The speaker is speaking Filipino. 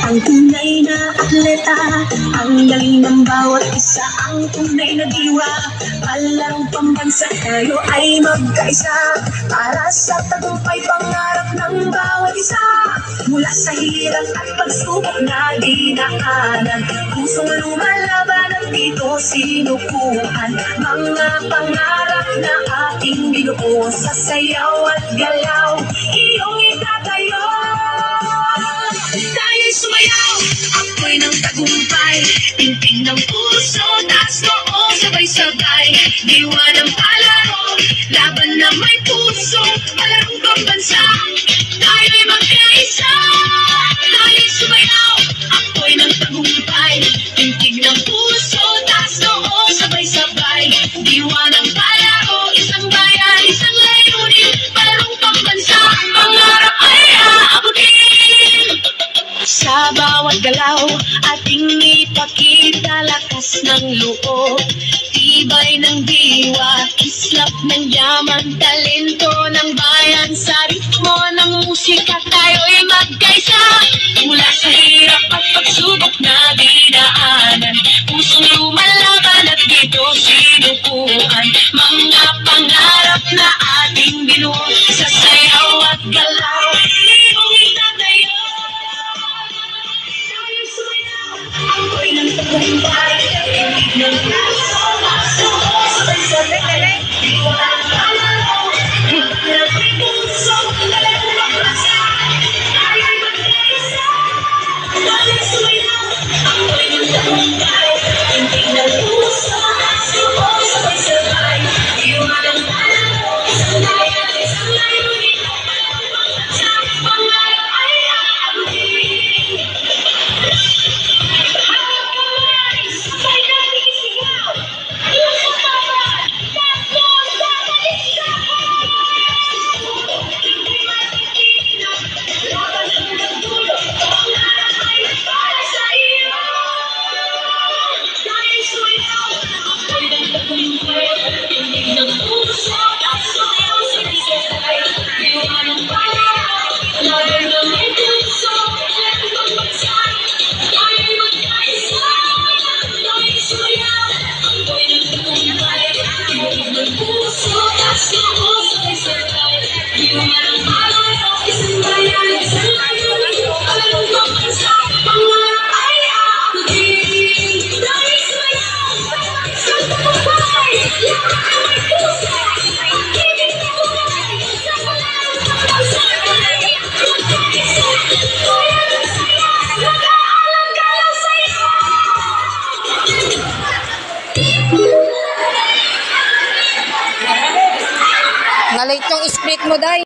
Ang tunay na atleta, ang galing ng bawat isa, ang tunay na diwa. Palarong pambansa, tayo ay magkaisa para sa tagumpay pangarap ng bawat isa. Mula sa hirap at pagsubok na dinaanan, pusong lumalaban at dito sinukuhan. Mga pangarap na ating binuo sa sayaw at galaw, iyong itatayo. Tayo'y sumayaw, apoy ng tagumpay, tintig ng puso, taas noo, sabay-sabay. Diwa ng palaro, laban na may puso, palarong pambansa, tayo'y magkaisa. Tayo'y sumayaw, apoy ng tagumpay, tintig ng puso, taas noo, sabay-sabay. Diwa ng palaro, isang bayan, isang layunin, palarong pambansa, pangarap ay aabutin. Sa bawat galaw, ating ipakita lakas ng loob, tibay ng diwa, kislap ng yaman, talento ng bayan. Sa ritmo ng musika, tayo'y magkaisa. Mula sa hirap at pagsubok na dinaanan, pusong lumalaban at dito sinukuhan. Mga pangarap na ating binuo sa sayaw at galaw, iyong itatayo. Ako'y nang tagumpay, tindig ng puso, taso, sabay-sabay. Diwa ng palaro, laban na may puso, palarong pambansa, tayo'y magkaisa. Tayo'y sumayaw, ako'y nang tagumpay, tindig ng puso, taso, sabay-sabay. Diwa ng palaro, isang bayan, isang layunin, palarong pambansa, pangarap ay aabutin. Nalate yung split mo, Day.